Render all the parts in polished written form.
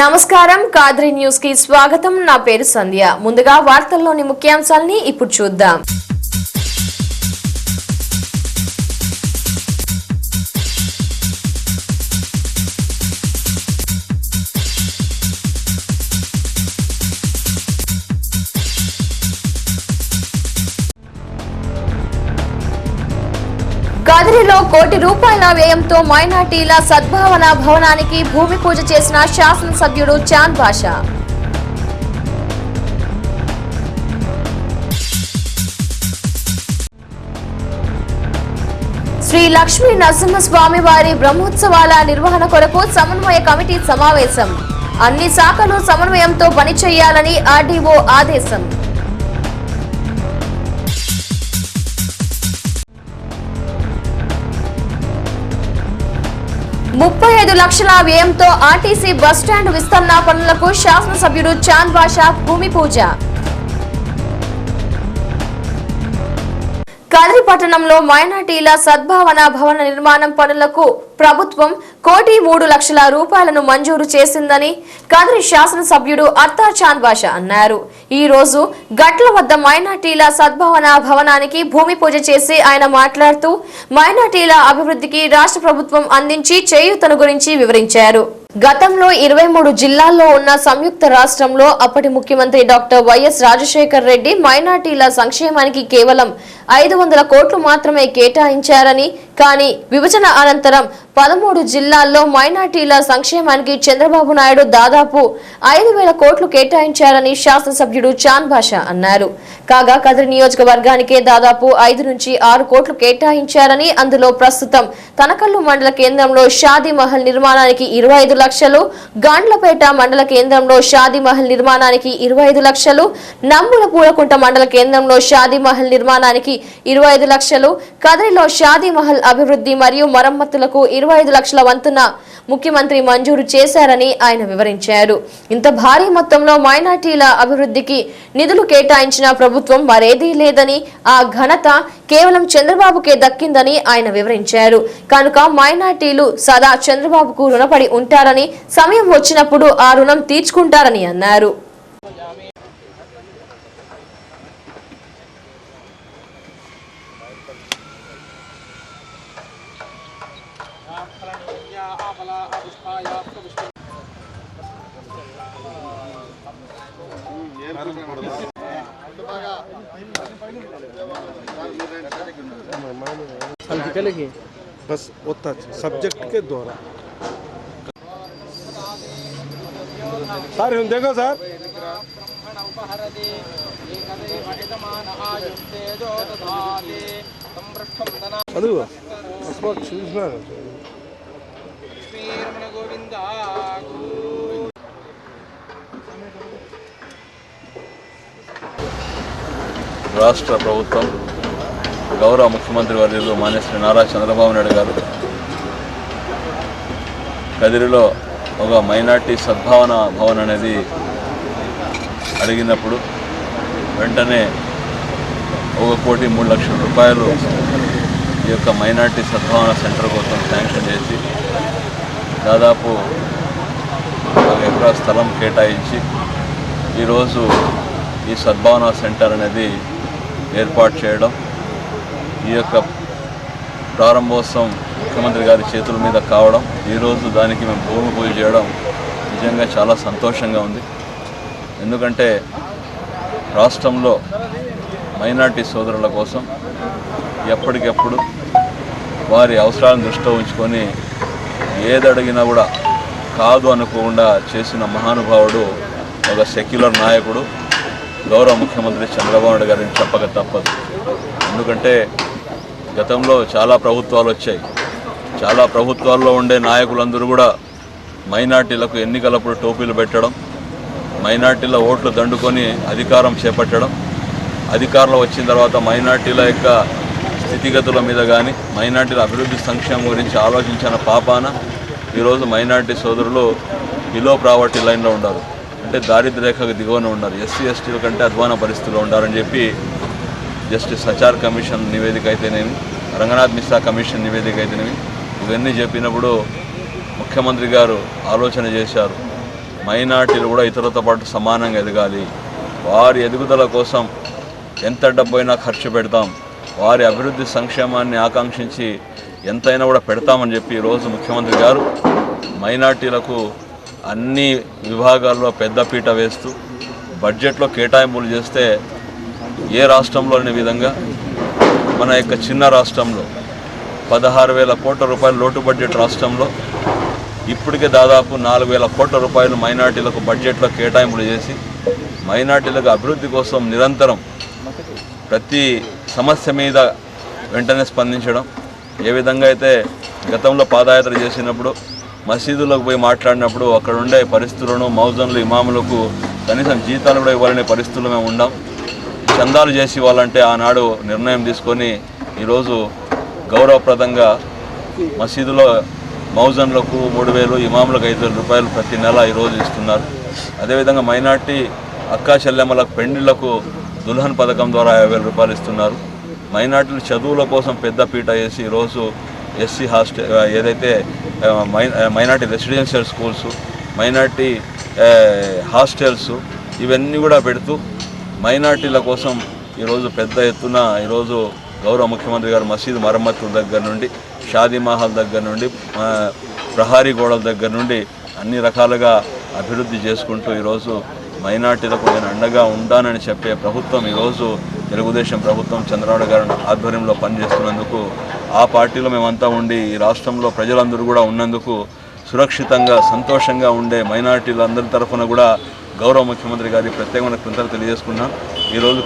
నమస్కారం కాద్రి న్యూస్ కి స్వాగతం. నా పేరు సంధ్య. ముందుగా వార్తల్లోని ముఖ్యాంశాలని ఇప్పుడు చూద్దాం. కదిరిలో కోటి రూపాయల వ్యయంతో మైనార్టీల సద్భావన భవనానికి భూమి పూజ చేసిన శాసనసభ్యుడు చాంద్ బాషా. శ్రీ లక్ష్మీ నరసింహస్వామి వారి బ్రహ్మోత్సవాల నిర్వహణ కొరకు సమన్వయ కమిటీ సమావేశం. అన్ని శాఖలు సమన్వయంతో పనిచేయాలని ఆర్డీఓ ఆదేశం. 35 లక్షల వ్యయంతో ఆర్టీసీ బస్టాండ్ విస్తరణ పనులకు శాసనసభ్యుడు చాంద్ బాషా భూమి పూజ. కదిరి పట్టణంలో మైనార్టీల సద్భావన భవన నిర్మాణం పనులకు ప్రభుత్వం 1.3 లక్షల రూపాయలను మంజూరు చేసిందని కదిరి శాసనసభ్యుడు అత్తా చాంద్ బాషా అన్నారు. ఈ రోజు గట్ల వద్ద మైనార్టీల సద్భావన భవనానికి భూమి పూజ చేసి ఆయన మాట్లాడుతూ మైనార్టీల అభివృద్ధికి రాష్ట్ర ప్రభుత్వం అందించి చేయూతను గురించి వివరించారు. గతంలో 23 జిల్లాల్లో ఉన్న సంయుక్త రాష్ట్రంలో అప్పటి ముఖ్యమంత్రి డాక్టర్ వైఎస్ రాజశేఖర్ రెడ్డి మైనార్టీల సంక్షేమానికి కేవలం 500 కోట్లు మాత్రమే కేటాయించారని, కానీ విభజన అనంతరం 13 జిల్లాల్లో మైనార్టీల సంక్షేమానికి చంద్రబాబు నాయుడు దాదాపు 5,000 కోట్లు కేటాయించారని శాసనసభ్యుడు చాంద్ బాషా అన్నారు. కాగా కదిరి నియోజకవర్గానికే దాదాపు 5 నుంచి 6 కోట్లు కేటాయించారని, అందులో ప్రస్తుతం తనకల్లు మండల కేంద్రంలో షాదీ మహల్ నిర్మాణానికి 25 లక్షలు, గాండ్లపేట మండల కేంద్రంలో షాదీ మహల్ నిర్మాణానికి 25 లక్షలు, నంబుల పూలకుంట మండల కేంద్రంలో షాదీ మహల్ నిర్మాణానికి 25 లక్షలు, కదిరిలో షాదీ మహల్ అభివృద్ధి మరియు మరమ్మతులకు 25 లక్షల వంతున ముఖ్యమంత్రి మంజూరు చేశారని ఆయన వివరించారు. ఇంత భారీ మొత్తంలో మైనార్టీల అభివృద్ధికి నిధులు కేటాయించిన ప్రభుత్వం మరేదీ లేదని, ఆ ఘనత కేవలం చంద్రబాబుకే దక్కిందని ఆయన వివరించారు. కనుక మైనార్టీలు సదా చంద్రబాబుకు రుణపడి ఉంటారని, సమయం వచ్చినప్పుడు ఆ రుణం తీర్చుకుంటారని అన్నారు. बस होता सब्जेक्ट के द्वारा सर हम देखो सर చూసినా రాష్ట్ర ప్రభుత్వం గౌరవ ముఖ్యమంత్రి వర్యులు మాన్య శ్రీ నారా చంద్రబాబు నాయుడు గారు కదిరిలో ఒక మైనార్టీ సద్భావన భవన్ అనేది అడిగినప్పుడు వెంటనే 1,03 లక్షల రూపాయలు ఈ యొక్క మైనార్టీ సద్భావన సెంటర్ కోసం శాంక్షన్ చేసి దాదాపు 1 ఎకరా స్థలం కేటాయించి ఈరోజు ఈ సద్భావన సెంటర్ అనేది ఏర్పాటు చేయడం, ఈ యొక్క ప్రారంభోత్సవం ముఖ్యమంత్రి గారి చేతుల మీద కావడం, ఈరోజు దానికి మేము భూమి పూజ చేయడం నిజంగా చాలా సంతోషంగా ఉంది. ఎందుకంటే రాష్ట్రంలో మైనార్టీ సోదరుల కోసం ఎప్పటికెప్పుడు వారి అవసరాలను దృష్టిలో ఉంచుకొని ఏదడిగినా కూడా కాదు అనుకోకుండా చేసిన మహానుభావుడు ఒక సెక్యులర్ నాయకుడు గౌరవ ముఖ్యమంత్రి చంద్రబాబు నాయుడు గారిని చెప్పక తప్పదు. ఎందుకంటే గతంలో చాలా ప్రభుత్వాలు వచ్చాయి. చాలా ప్రభుత్వాల్లో ఉండే నాయకులందరూ కూడా మైనార్టీలకు ఎన్నికలప్పుడు టోపీలు పెట్టడం, మైనార్టీల ఓట్లు దండుకొని అధికారం చేపట్టడం, అధికారంలో వచ్చిన తర్వాత మైనార్టీల యొక్క స్థితిగతుల మీద కానీ మైనార్టీల అభివృద్ధి సంక్షేమం గురించి ఆలోచించిన పాపాన ఈరోజు మైనార్టీ సోదరులు బిలో ప్రావర్టీ లైన్లో ఉన్నారు. అంటే దారిద్ర్య రేఖకు దిగువన ఉన్నారు. ఎస్సీ ఎస్టీల కంటే అధ్వాన పరిస్థితుల్లో ఉండాలని చెప్పి జస్టిస్ సచార్ కమిషన్ నివేదిక అయితేనేమి, రంగనాథ్ మిశ్రా కమిషన్ నివేదిక అయితేనేమి, ఇవన్నీ చెప్పినప్పుడు ముఖ్యమంత్రి గారు ఆలోచన చేశారు. మైనార్టీలు కూడా ఇతరులతో పాటు సమానంగా ఎదగాలి. వారి ఎదుగుదల కోసం ఎంత డబ్బైనా ఖర్చు పెడతాం, వారి అభివృద్ధి సంక్షేమాన్ని ఆకాంక్షించి ఎంతైనా కూడా పెడతామని చెప్పి ఈరోజు ముఖ్యమంత్రి గారు మైనార్టీలకు అన్ని విభాగాల్లో పెద్దపీట వేస్తూ బడ్జెట్లో కేటాయింపులు చేస్తే ఏ రాష్ట్రంలో లేని విధంగా మన యొక్క చిన్న రాష్ట్రంలో 16,000 కోట్ల రూపాయల లోటు బడ్జెట్ రాష్ట్రంలో ఇప్పటికే దాదాపు 4,000 కోట్ల రూపాయలు మైనార్టీలకు బడ్జెట్లో కేటాయింపులు చేసి మైనార్టీలకు అభివృద్ధి కోసం నిరంతరం ప్రతి సమస్య మీద వెంటనే స్పందించడం. ఏ విధంగా అయితే గతంలో పాదయాత్ర చేసినప్పుడు మసీదులకు పోయి మాట్లాడినప్పుడు అక్కడ ఉండే పరిస్థితులను మౌజన్లు ఇమాములకు కనీసం జీతాలు కూడా ఇవ్వాలనే పరిస్థితులు మేము ఉండాం. చందాలు చేసి ఇవ్వాలంటే ఆనాడు నిర్ణయం తీసుకొని ఈరోజు గౌరవప్రదంగా మసీదులో మౌజన్లకు 3,000, ఇమాములకు 5,000 రూపాయలు ప్రతి నెల ఈరోజు ఇస్తున్నారు. అదేవిధంగా మైనార్టీ అక్కా చెల్లెమ్మలకు పెండిళ్లకు దుల్హన్ పథకం ద్వారా 50,000 రూపాయలు ఇస్తున్నారు. మైనార్టీలు చదువుల కోసం పెద్ద పీట వేసి ఈరోజు ఎస్సీ హాస్టల్ ఏదైతే minority residential schools, minority hostels ఇవన్నీ కూడా పెడుతూ మైనార్టీల కోసం ఈరోజు పెద్ద ఎత్తున ఈరోజు గౌరవ ముఖ్యమంత్రి గారు మసీదు మరమ్మతుల దగ్గర నుండి, షాదీ మహల్ దగ్గర నుండి, ప్రహారీ గోడల దగ్గర నుండి అన్ని రకాలుగా అభివృద్ధి చేసుకుంటూ ఈరోజు మైనార్టీలకు నేను అండగా ఉంటానని చెప్పే ప్రభుత్వం ఈరోజు తెలుగుదేశం ప్రభుత్వం చంద్రబాబు గారి ఆధ్వర్యంలో పనిచేస్తున్నందుకు, ఆ పార్టీలో మేమంతా ఉండి ఈ రాష్ట్రంలో ప్రజలందరూ కూడా ఉన్నందుకు సురక్షితంగా సంతోషంగా ఉండే మైనార్టీలందరి తరఫున కూడా గౌరవ ముఖ్యమంత్రి గారి ప్రత్యేకమైన కృతజ్ఞతలు తెలియజేసుకున్నాం. ఈరోజు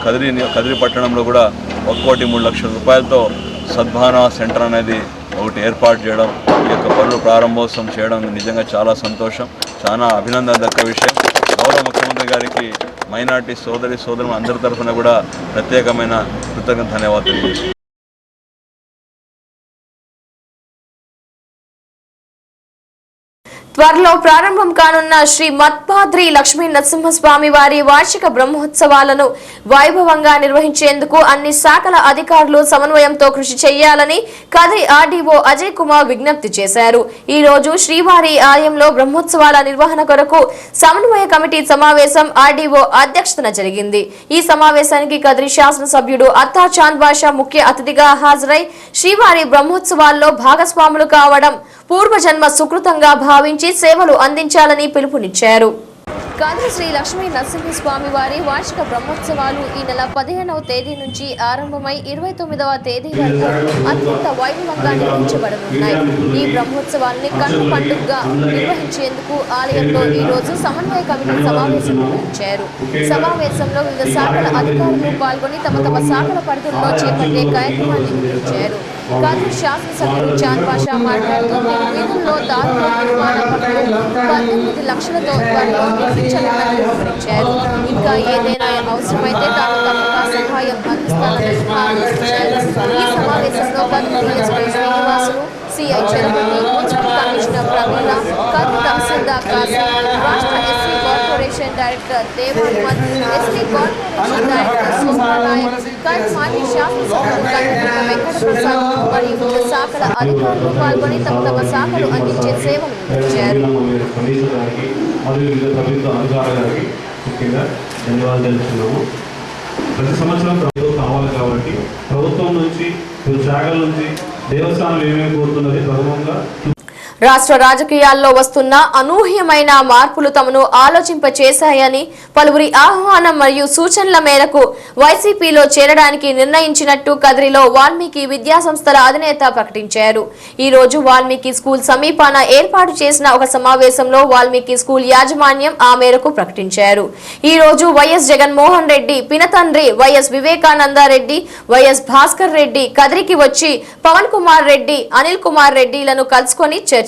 కదిరి పట్టణంలో కూడా 1,03 లక్షల రూపాయలతో సద్భావన సెంటర్ అనేది ఒకటి ఏర్పాటు చేయడం, ఈ యొక్క పనులు ప్రారంభోత్సవం చేయడం నిజంగా చాలా సంతోషం, చాలా అభినందన దక్క విషయం. గౌరవ ముఖ్యమంత్రి గారికి మైనార్టీ సోదరులు అందరి తరఫున కూడా ప్రత్యేకమైన కృతజ్ఞత ధన్యవాదాలు తెలియజేస్తున్నాను. త్వరలో ప్రారంభం కానున్న శ్రీ మత్పాద్రి లక్ష్మీ నరసింహస్వామి వారి వార్షిక బ్రహ్మోత్సవాలను వైభవంగా నిర్వహించేందుకు అన్ని శాఖల అధికారులు సమన్వయంతో కృషి చేయాలని కదిరి ఆర్డీఓ అజయ్ కుమార్ విజ్ఞప్తి చేశారు. ఈ రోజు శ్రీవారి ఆలయంలో బ్రహ్మోత్సవాల నిర్వహణ కొరకు సమన్వయ కమిటీ సమావేశం ఆర్డీఓ అధ్యక్షతన జరిగింది. ఈ సమావేశానికి కదిరి శాసనసభ్యుడు అత్తార్ చాంద్ బాషా ముఖ్య అతిథిగా హాజరై శ్రీవారి బ్రహ్మోత్సవాల్లో భాగస్వాములు కావడం పూర్వజన్మ సుకృతంగా భావించి సేవలు అందించాలని పిలుపునిచ్చారు. కదిరి శ్రీ లక్ష్మీ నరసింహస్వామి వారి వార్షిక బ్రహ్మోత్సవాలు ఈ నెల 15వ తేదీ నుంచి ఆరంభమై 29వ తేదీ వరకు అత్యంత వైభవంగా నిర్వహించబడనున్నాయి. ఈ బ్రహ్మోత్సవాల్ని కన్ను పండుగగా నిర్వహించేందుకు ఆలయంలో ఈ రోజు సమన్వయ కమిటీ సమావేశం నిర్వహించారు. సమావేశంలో వివిధ శాఖల అధికారులు పాల్గొని తమ శాఖల పరిధుల్లో చేపట్టే కార్యక్రమాన్ని నిర్వహించారు. కదిరి శాసనసభ్యుడు చాంద్ బాషా మాట్లాడుతూ వీధుల్లో దారుల నిర్మాణ పనులు 18 లక్షలతో త్వరలో నిర్మించాలని వివరించారు. ఇంకా ఏదైనా అవసరమైతే తాను తప్పక సహాయం అందిస్తానని హామీ ఇచ్చారు. ఈ సమావేశంలో Kadiri DSP Srinivasulu, CI Chalapathi, municipal commissioner Praveena, Kadiri తహసీల్దార్ కాశీ, రాష్ట్ర SC corporation director Devanman, ST corporation director Somanayak, Kadiri మాజీ శాసనసభ్యులు కంటకుల వెంకటప్రసాద్ మరియు వివిధ శాఖల అధికారులు పాల్గొని తమ శాఖలు అందించే సేవలు అందించారు. ప్రతి సంవత్సరం ప్రభుత్వం కావాలి కాబట్టి ప్రభుత్వం నుంచి శాఖల నుంచి దేవస్థానం ఏమేమి కోరుతున్నది ప్రథమంగా రాష్ట్ర రాజకీయాల్లో వస్తున్న అనూహ్యమైన మార్పులు తమను ఆలోచింపచేశాయని, పలువురి ఆహ్వానం మరియు సూచనల మేరకు వైసీపీలో చేరడానికి నిర్ణయించినట్టు కదిరిలో వాల్మీకి విద్యాసంస్థల అధినేత ప్రకటించారు. ఈ రోజు వాల్మీకి స్కూల్ సమీపాన ఏర్పాటు చేసిన ఒక సమావేశంలో వాల్మీకి స్కూల్ యాజమాన్యం ఆ మేరకు ప్రకటించారు. ఈ రోజు వైఎస్ జగన్మోహన్ రెడ్డి పినతండ్రి వైఎస్ వివేకానందరెడ్డి, వైఎస్ భాస్కర్ రెడ్డి కదిరికి వచ్చి పవన్ కుమార్ రెడ్డి, అనిల్ కుమార్ రెడ్డిలను కలుసుకొని చర్చించారు.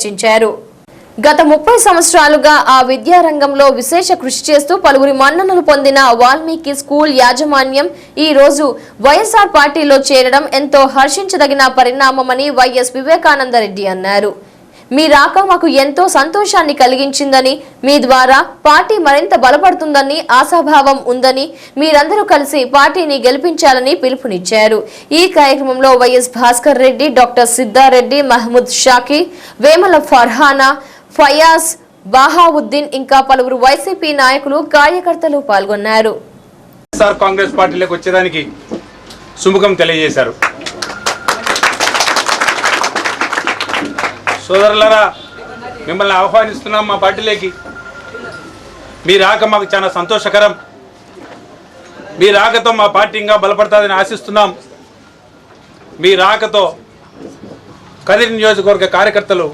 గత 30 సంవత్సరాలుగా ఆ విద్యారంగంలో విశేష కృషి చేస్తూ పలువురి మన్ననలు పొందిన వాల్మీకి స్కూల్ యాజమాన్యం ఈ రోజు వైఎస్ఆర్ పార్టీలో చేరడం ఎంతో హర్షించదగిన పరిణామమని వైఎస్ వివేకానందరెడ్డి అన్నారు. మీ రాక మాకు ఎంతో సంతోషాన్ని కలిగించిందని, మీ ద్వారా పార్టీ మరింత బలపడుతుందని ఆశాభావం ఉందని, మీరందరూ కలిసి పార్టీని గెలిపించాలని పిలుపునిచ్చారు. ఈ కార్యక్రమంలో వైఎస్ భాస్కర్ రెడ్డి, డాక్టర్ సిద్ధారెడ్డి, మహమూద్ షాకీ, వేమల ఫర్హానా, ఫయాజ్, బాహావుద్దీన్ ఇంకా పలువురు వైసీపీ నాయకులు కార్యకర్తలు పాల్గొన్నారు. కాంగ్రెస్ పార్టీలోకి వచ్చేదానికి సుముఖం తెలియజేశారు. సోదరులారా, మిమ్మల్ని ఆహ్వానిస్తున్నాం మా పార్టీలోకి. మీ రాక మాకు చాలా సంతోషకరం. మీ రాకతో మా పార్టీ ఇంకా బలపడుతుందని ఆశిస్తున్నాం. మీ రాకతో కదిరి నియోజకవర్గ కార్యకర్తలు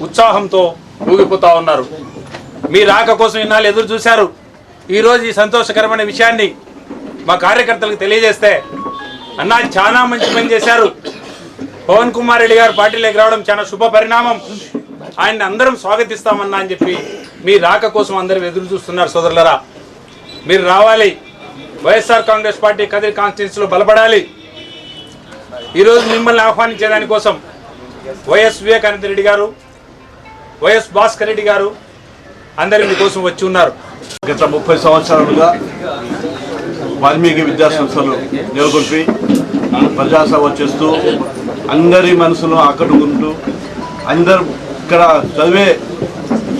ఉత్సాహంతో ఊగిపోతూ ఉన్నారు. మీ రాక కోసం ఇన్నాళ్ళు ఎదురు చూశారు. ఈరోజు ఈ సంతోషకరమైన విషయాన్ని మా కార్యకర్తలకు తెలియజేస్తే, అన్నా చాలా మంచి పని చేశారు, పవన్ కుమార్ రెడ్డి గారు పార్టీలోకి రావడం చాలా శుభ పరిణామం, ఆయన్ని అందరం స్వాగతిస్తామన్నా అని చెప్పి మీ రాక కోసం అందరూ ఎదురు చూస్తున్నారు. సోదరులరా, మీరు రావాలి. వైఎస్ఆర్ కాంగ్రెస్ పార్టీ కదిరి కాన్స్టిట్యున్సీలో బలపడాలి. ఈరోజు మిమ్మల్ని ఆహ్వానించేదానికోసం వైఎస్ వివేకానంద రెడ్డి గారు, వైఎస్ భాస్కర్ రెడ్డి గారు అందరూ మీకోసం వచ్చి ఉన్నారు. గత 30 సంవత్సరాలుగా వాల్మీకి విద్యాసంస్థలు నెలకొల్పి ప్రజాసేవ చేస్తూ అందరి మనసును ఆకట్టుకుంటూ అందరు ఇక్కడ చదివే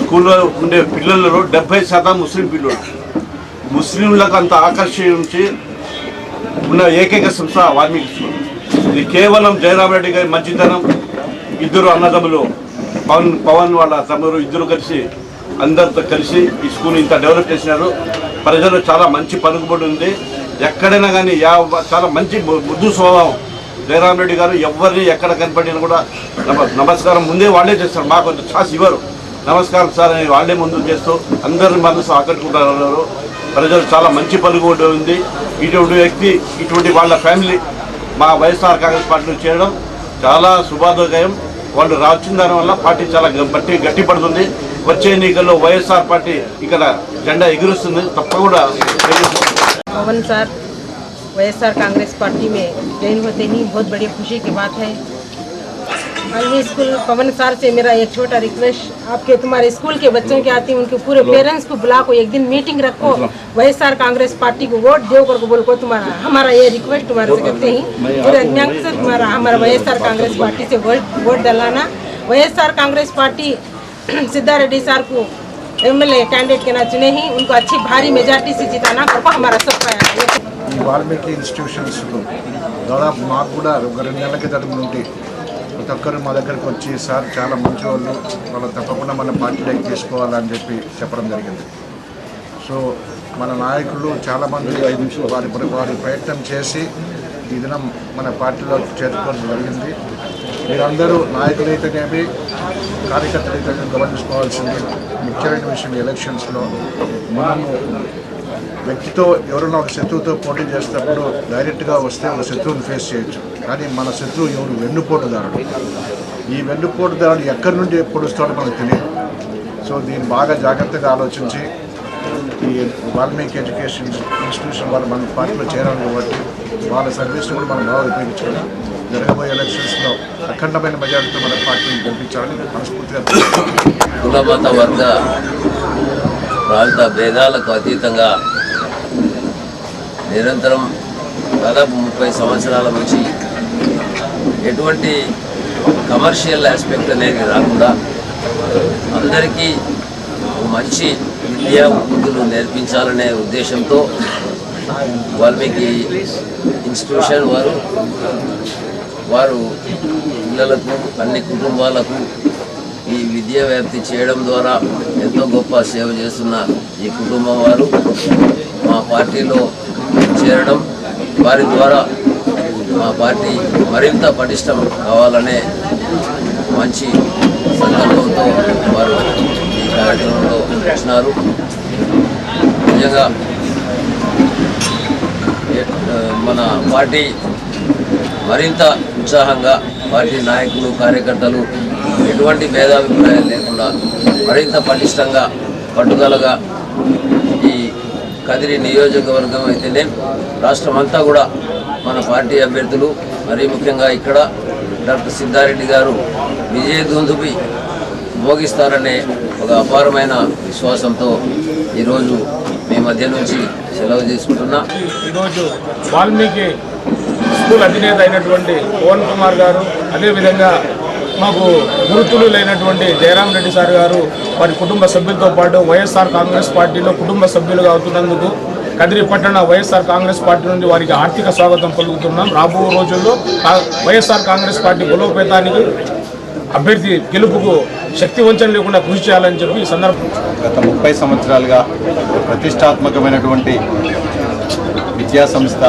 స్కూల్లో ఉండే పిల్లలలో 70% ముస్లిం పిల్లలు. ముస్లింలకు అంత ఆకర్షించి ఉన్న ఏకైక సంస్థ వాల్మీకి స్కూల్. ఇది కేవలం జయరామ్ రెడ్డి గారి మంచితనం, ఇద్దరు అన్నదమ్ములు పవన్ వాళ్ళ తమ్ముడు ఇద్దరు కలిసి అందరితో కలిసి ఈ స్కూల్ ఇంత డెవలప్ చేసినారు. ప్రజలు చాలా మంచి పలుకుబడి ఉంది. ఎక్కడైనా కానీ చాలా మంచి మృదు స్వభావం. జయరామ్ రెడ్డి గారు ఎవరిని ఎక్కడ కనపడినా కూడా నమస్కారం ముందే వాళ్ళే చేస్తారు, మాకు కొంచెం ఛాన్స్ ఇవ్వరు. నమస్కారం సార్ అని వాళ్ళే ముందు చేస్తూ అందరి మనసు ఆకట్టుకుంటారు. ప్రజలు చాలా మంచి పలుకుబడి ఉంది. ఇటువంటి వ్యక్తి, ఇటువంటి వాళ్ళ ఫ్యామిలీ మా వైఎస్ఆర్ కాంగ్రెస్ పార్టీలో చేరడం చాలా శుభాదోదయం. వాళ్ళు రాసిన దానివల్ల పార్టీ చాలా గట్టిపడుతుంది. వచ్చే ఎన్నికల్లో వైఎస్ఆర్ పార్టీ ఇక్కడ జెండా ఎగురుస్తుంది తప్పకుండా. पवन सर वाईएसआर कांग्रेस पार्टी में ज्वाइन होते ही बहुत बड़ी खुशी की बात है। वाल्मीकि स्कूल पवन सर से मेरा एक छोटा रिक्वेस्ट, आपके तुम्हारे स्कूल के बच्चों के आते हैं उनके पूरे पेरेंट्स को बुला को एक दिन मीटिंग रखो, वाईएसआर कांग्रेस पार्टी को वोट दो कर बोल को तुम्हारा हमारा ये रिक्वेस्ट तुम्हारे से करते हैं। पूरे अज्ञान से तुम्हारा हमारा वाईएसआर कांग्रेस पार्टी से वोट डलाना। वाईएसआर कांग्रेस पार्टी सिद्धा रेड्डी सर को एमएलए कैंडिडेट के ना चुने ही उनको अच्छी भारी मेजॉरिटी से जिताना करको हमारा सबका వాల్మీకి ఇన్స్టిట్యూషన్స్లో దాదాపు మాకు కూడా ఒక 2 నెలల క్రితం నుండి ప్రతి ఒక్కరు మా దగ్గరికి వచ్చి సార్ చాలా మంచి వాళ్ళు తప్పకుండా మన పార్టీలోకి తీసుకోవాలని చెప్పడం జరిగింది. సో మన నాయకులు చాలామంది వారి ప్రయత్నం చేసి ఈ దినం మన పార్టీలో చేర్చుకోవడం జరిగింది. మీరందరూ నాయకులైతేనేమి కార్యకర్తలైతే గమనించుకోవాల్సింది ముఖ్యమైన విషయం, ఎలక్షన్స్లో మనము వ్యక్తితో ఎవరైనా ఒక శత్రువుతో పోటీ చేసేటప్పుడు డైరెక్ట్గా వస్తే ఒక శత్రువుని ఫేస్ చేయొచ్చు, కానీ మన శత్రువు ఎవరు? వెన్నుపోటుదారుడు. ఈ వెన్నుపోటుదారుడు ఎక్కడి నుండి ఎప్పుడు వస్తాడో మనకు తెలియదు. సో దీన్ని బాగా జాగ్రత్తగా ఆలోచించి ఈ వాల్మీకి ఎడ్యుకేషన్ ఇన్స్టిట్యూషన్ వాళ్ళు మన పార్టీలో చేరాలి కాబట్టి వాళ్ళ సర్వీస్ని కూడా మనం బాగా ఉపయోగించుకొని జరగబోయే ఎలక్షన్స్లో అఖండమైన మెజారిటీతో మన పార్టీని గెలిపించాలని మనస్ఫూర్తిగా కుల మత వర్గ ప్రాంత భేదాలకు అతీతంగా నిరంతరం దాదాపు 30 సంవత్సరాల నుంచి ఎటువంటి కమర్షియల్ ఆస్పెక్ట్ అనేది రాకుండా అందరికీ మంచి విద్యా ఉద్యోగులు నేర్పించాలనే ఉద్దేశంతో వాల్మీకి ఇన్స్టిట్యూషన్ వారు పిల్లలకు అన్ని కుటుంబాలకు ఈ విద్యా వ్యాప్తి చేయడం ద్వారా ఎంతో గొప్ప సేవ చేస్తున్న ఈ కుటుంబం వారు మా పార్టీలో చేరడం, వారి ద్వారా మా పార్టీ మరింత పటిష్టం కావాలనే మంచి సంకల్పంతో వారు ఈ కార్యక్రమంలో వచ్చినారు. నిజంగా మన పార్టీ మరింత ఉత్సాహంగా పార్టీ నాయకులు కార్యకర్తలు ఎటువంటి భేదాభిప్రాయాలు లేకుండా మరింత పటిష్టంగా పట్టుదలగా ఈ కదిరి నియోజకవర్గం అయితేనే రాష్ట్రమంతా కూడా మన పార్టీ అభ్యర్థులు మరీ ముఖ్యంగా ఇక్కడ డాక్టర్ సిద్ధారెడ్డి గారు విజయదుందుబి మోగిస్తారనే ఒక అపారమైన విశ్వాసంతో ఈరోజు మీ మధ్య నుంచి సెలవు తీసుకుంటున్నా. ఈరోజు వాల్మీకి స్కూల్ అధినేత అయినటువంటి పవన్ కుమార్ గారు, అదేవిధంగా మాకు గురుతులు లేనటువంటి జయరాం రెడ్డి సార్ గారు వారి కుటుంబ సభ్యులతో పాటు వైఎస్ఆర్ కాంగ్రెస్ పార్టీలో కుటుంబ సభ్యులుగా అవుతున్నందుకు కదిరి పట్టణ వైఎస్ఆర్ కాంగ్రెస్ పార్టీ నుండి వారికి ఆర్థిక స్వాగతం పలుకుతున్నాం. రాబో రోజుల్లో వైఎస్ఆర్ కాంగ్రెస్ పార్టీ బలోపేతానికి అభ్యర్థి గెలుపుకు శక్తి వంచన లేకుండా కృషి చేయాలని చెప్పి ఈ సందర్భం. గత 30 సంవత్సరాలుగా ప్రతిష్టాత్మకమైనటువంటి విద్యా సంస్థ.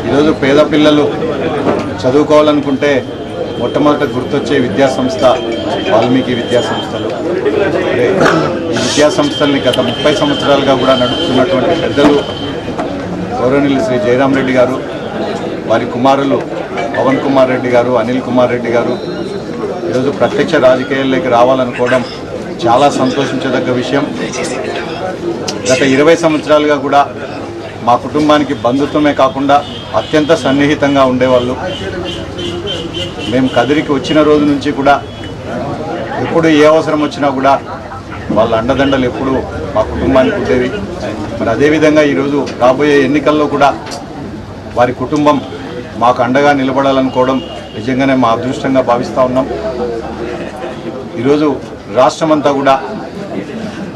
ఈరోజు పేద పిల్లలు చదువుకోవాలనుకుంటే మొట్టమొదట గుర్తొచ్చే విద్యా సంస్థ వాల్మీకి విద్యా సంస్థలు. ఈ విద్యా సంస్థల్ని గత 30 సంవత్సరాలుగా కూడా నడుపుతున్నటువంటి పెద్దలు గౌరవనీయులు శ్రీ జయరాం రెడ్డి గారు, వారి కుమారులు పవన్ కుమార్ రెడ్డి గారు, అనిల్ కుమార్ రెడ్డి గారు ఈరోజు ప్రత్యక్ష రాజకీయాల్లోకి రావాలనుకోవడం చాలా సంతోషించదగ్గ విషయం. గత 20 సంవత్సరాలుగా కూడా మా కుటుంబానికి బంధుత్వమే కాకుండా అత్యంత సన్నిహితంగా ఉండేవాళ్ళు. మేము కదిరికి వచ్చిన రోజు నుంచి కూడా ఎప్పుడు ఏ అవసరం వచ్చినా కూడా వాళ్ళ అండదండలు ఎప్పుడు మా కుటుంబానికి ఉండేవి. మరి అదేవిధంగా ఈరోజు రాబోయే ఎన్నికల్లో కూడా వారి కుటుంబం మాకు అండగా నిలబడాలనుకోవడం నిజంగానే మా అదృష్టంగా భావిస్తూ ఉన్నాం. ఈరోజు రాష్ట్రమంతా కూడా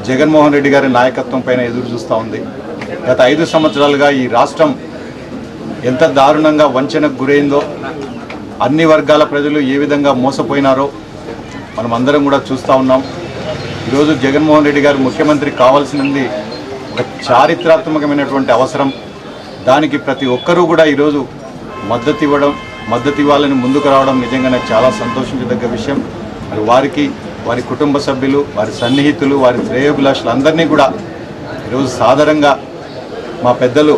జగన్మోహన్ రెడ్డి గారి నాయకత్వం పైన ఎదురు చూస్తూ ఉంది. గత 5 సంవత్సరాలుగా ఈ రాష్ట్రం ఎంత దారుణంగా వంచనకు గురైందో, అన్ని వర్గాల ప్రజలు ఏ విధంగా మోసపోయినారో మనం అందరం కూడా చూస్తూ ఉన్నాం. ఈరోజు జగన్మోహన్ రెడ్డి గారు ముఖ్యమంత్రి కావాల్సినది ఒక చారిత్రాత్మకమైనటువంటి అవసరం. దానికి ప్రతి ఒక్కరూ కూడా ఈరోజు మద్దతు ఇవ్వాలని ముందుకు రావడం నిజంగానే చాలా సంతోషించదగ్గ విషయం. మరి వారికి, వారి కుటుంబ సభ్యులు, వారి సన్నిహితులు, వారి శ్రేయోభిలాషులందరినీ కూడా ఈరోజు సాధారణంగా మా పెద్దలు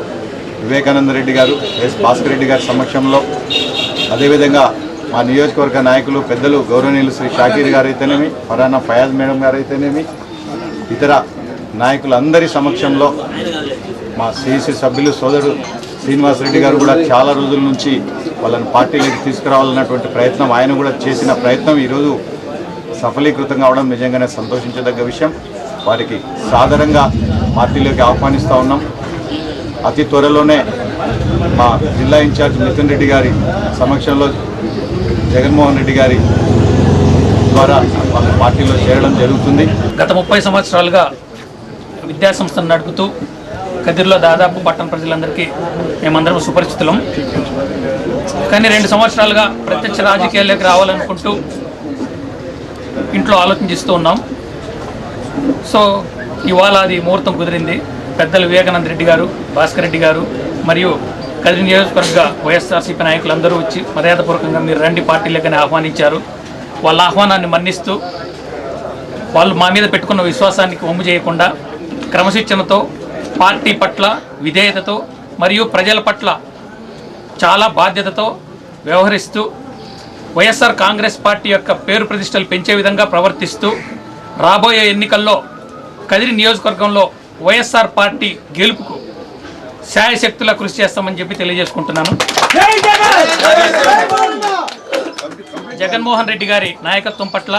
వివేకానంద రెడ్డి గారు, ఎస్ భాస్కర్ రెడ్డి గారి సమక్షంలో, అదేవిధంగా మా నియోజకవర్గ నాయకులు పెద్దలు గౌరవనీయులు శ్రీ షాకీర్ గారు అయితేనేమి, ఫరానా ఫయాజ్ మేడం గారు అయితేనేమి, ఇతర నాయకులందరి సమక్షంలో మా సిఇసి సభ్యులు సోదరుడు శ్రీనివాసరెడ్డి గారు కూడా చాలా రోజుల నుంచి వాళ్ళని పార్టీలోకి తీసుకురావాలన్నటువంటి ప్రయత్నం, ఆయన కూడా చేసిన ప్రయత్నం ఈరోజు సఫలీకృతం కావడం నిజంగానే సంతోషించదగ్గ విషయం. వారికి సాధారణంగా పార్టీలోకి ఆహ్వానిస్తూ ఉన్నాం. అతి త్వరలోనే మా జిల్లా ఇన్ఛార్జ్ మిథున్ రెడ్డి గారి సమక్షంలో జగన్మోహన్ రెడ్డి గారి ద్వారా వాళ్ళ పార్టీలో చేరడం జరుగుతుంది. గత 30 సంవత్సరాలుగా విద్యాసంస్థను నడుపుతూ కదిరిలో దాదాపు పట్టణ ప్రజలందరికీ మేమందరం సుపరిచితులం. కానీ 2 సంవత్సరాలుగా ప్రత్యక్ష రాజకీయాల్లోకి రావాలనుకుంటూ ఇంట్లో ఆలోచించిస్తూ ఉన్నాం. సో ఇవాళ అది ముహూర్తం కుదిరింది. పెద్దలు వివేకానంద రెడ్డి గారు, భాస్కర్ రెడ్డి గారు మరియు కదిరి నియోజకవర్గ వైఎస్ఆర్సీపీ నాయకులందరూ వచ్చి మర్యాదపూర్వకంగా మీరు రండి పార్టీలోకని ఆహ్వానించారు. వాళ్ళ ఆహ్వానాన్ని మన్నిస్తూ వాళ్ళు మా మీద పెట్టుకున్న విశ్వాసానికి వమ్ము చేయకుండా క్రమశిక్షణతో, పార్టీ పట్ల విధేయతతో మరియు ప్రజల పట్ల చాలా బాధ్యతతో వ్యవహరిస్తూ వైఎస్ఆర్ కాంగ్రెస్ పార్టీ యొక్క పేరు ప్రతిష్టలు పెంచే విధంగా ప్రవర్తిస్తూ రాబోయే ఎన్నికల్లో కదిరి నియోజకవర్గంలో వైఎస్ఆర్ పార్టీ గెలుపుకు శాయశక్తులా కృషి చేస్తామని చెప్పి తెలియజేసుకుంటున్నాను. జగన్మోహన్ రెడ్డి గారి నాయకత్వం పట్ల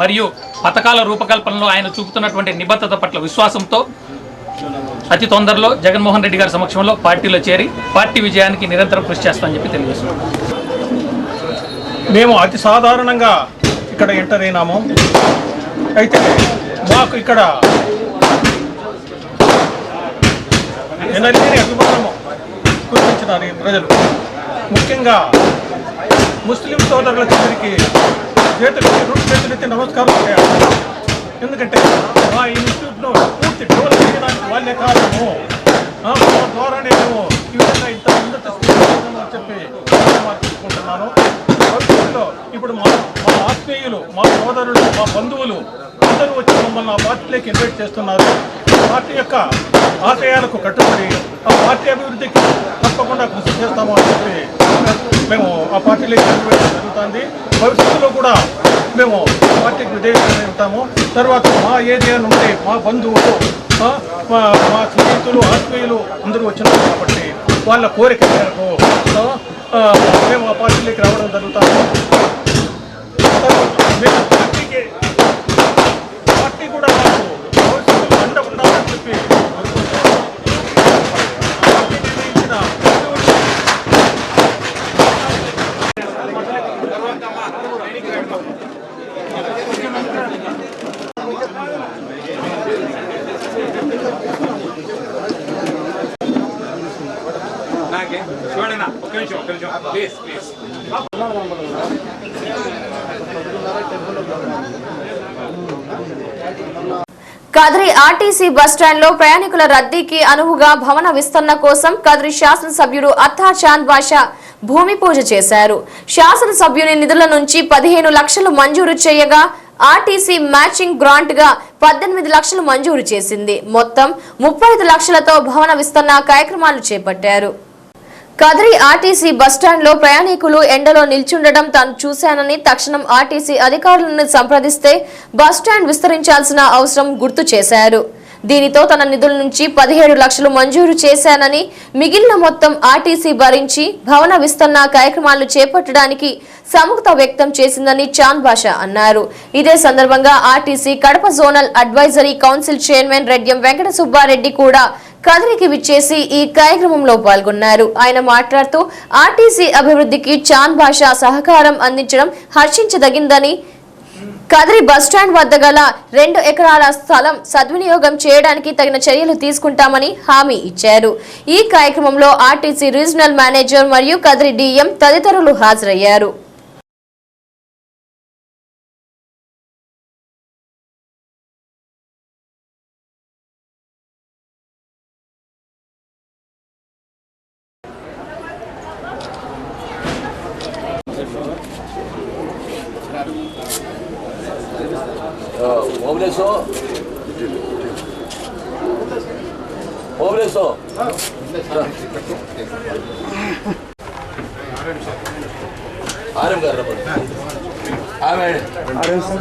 మరియు పథకాల రూపకల్పనలో ఆయన చూపుతున్నటువంటి నిబద్ధత పట్ల విశ్వాసంతో అతి తొందరలో జగన్మోహన్ రెడ్డి గారి సమక్షంలో పార్టీలో చేరి పార్టీ విజయానికి నిరంతరం కృషి చేస్తామని చెప్పి తెలియజేస్తున్నాం. మేము అతి సాధారణంగా ఇక్కడ ఎంటర్ అయినాము. అయితే మాకు ఇక్కడ ఎనలేని అభిమానము కురిపించినారు ఈ ప్రజలు. ముఖ్యంగా ముస్లిం సోదరులందరికీ చేతులెత్తి నమస్కారం చేయాలి. ఎందుకంటే మా ఇన్స్టిట్యూట్ను పూర్తి డెవలప్ చేయడానికి వాళ్ళే కారణము. ద్వారానే మేము ఈ విధంగా ఇంత ఉన్నత స్థితిని చెప్పి తీసుకుంటున్నాను. భవిష్యత్తులో ఇప్పుడు మా ఆత్మీయులు, మా సోదరులు, మా బంధువులు అందరూ వచ్చి మమ్మల్ని ఆ పార్టీలోకి ఇన్వైట్ చేస్తున్నారు. పార్టీ యొక్క ఆశయాలకు కట్టుబడి ఆ పార్టీ అభివృద్ధికి తప్పకుండా కృషి చేస్తాము అని చెప్పి మేము ఆ పార్టీలోకి ఇన్వైట్ జరుగుతుంది. భవిష్యత్తులో కూడా మేము పార్టీకి విధేయంగా ఉంటాము. తర్వాత మా ఏరియా నుండి మా బంధువులు, మా స్నేహితులు, ఆత్మీయులు అందరూ వచ్చినారు కాబట్టి వాళ్ళ కోరిక మేరకు మేము ఆ పార్టీలోకి రావడం జరుగుతాము. మేము పార్టీ కూడా మాకు భవిష్యత్తులో అండ ఉండాలని చెప్పి నిర్ణయించిన కదిరి ఆర్టీసీ బస్టాండ్ లో ప్రయాణికుల రద్దీకి అనువుగా భవన విస్తరణ కోసం కదిరి శాసనసభ్యుడు అత్తార్ చాంద్ బాషా భూమి పూజ చేశారు. శాసనసభ్యుని నిధుల నుంచి 15 లక్షలు మంజూరు చేయగా ఆర్టీసీ మ్యాచింగ్ గ్రాంట్ గా 18 లక్షలు మంజూరు చేసింది. మొత్తం 35 లక్షలతో భవన విస్తరణ కార్యక్రమాలు చేపట్టారు. కదిరి ఆర్టీసీ బస్టాండ్ లో ప్రయాణికులు ఎండలో నిల్చుండడం తాను చూశానని తక్షణం ఆర్టీసీ అధికారులను సంప్రదిస్తే బస్టాండ్ విస్తరించాల్సిన అవసరం గుర్తు చేశారు. దీనితో తన నిధుల నుంచి 17 లక్షలు మంజూరు చేశానని మిగిలిన మొత్తం ఆర్టీసీ భరించి భవన విస్తరణ కార్యక్రమాలు చేపట్టడానికి సముఖత వ్యక్తం చేసిందని చాంద్ బాషా అన్నారు. ఇదే సందర్భంగా RTC Kadapa zonal advisory council chairman Redyam Venkata Subbareddy కూడా కదిరికి విచ్చేసి ఈ కార్యక్రమంలో పాల్గొన్నారు. ఆయన మాట్లాడుతూ ఆర్టీసీ అభివృద్ధికి చాంద్ బాషా సహకారం అందించడం హర్షించదగిందని, కదిరి బస్టాండ్ వద్ద గల 2 ఎకరాల స్థలం సద్వినియోగం చేయడానికి తగిన చర్యలు తీసుకుంటామని హామీ ఇచ్చారు. ఈ కార్యక్రమంలో ఆర్టీసీ రీజనల్ మేనేజర్ మరియు కదిరి డిఎం తదితరులు హాజరయ్యారు.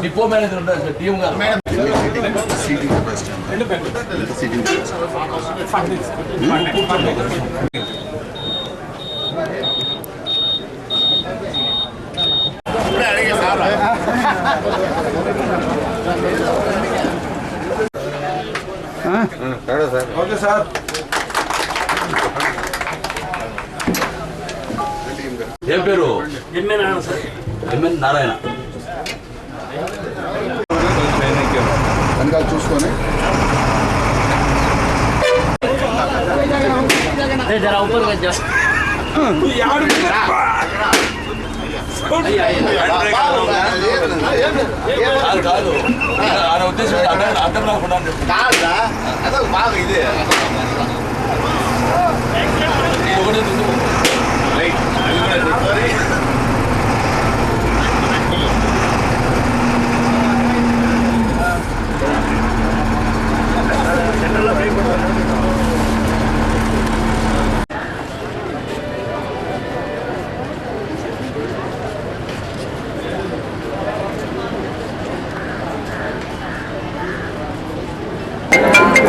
డిపో మేనేజర్ ఉంటారు టీఎం గారు. Okay sir. ఏం పేరు? ఎంఎన్ నారాయణ. వెనకాల చూసుకొని కాదు ఆయన ఉద్దేశం అర్థం రాకుండా బాగా ఇదే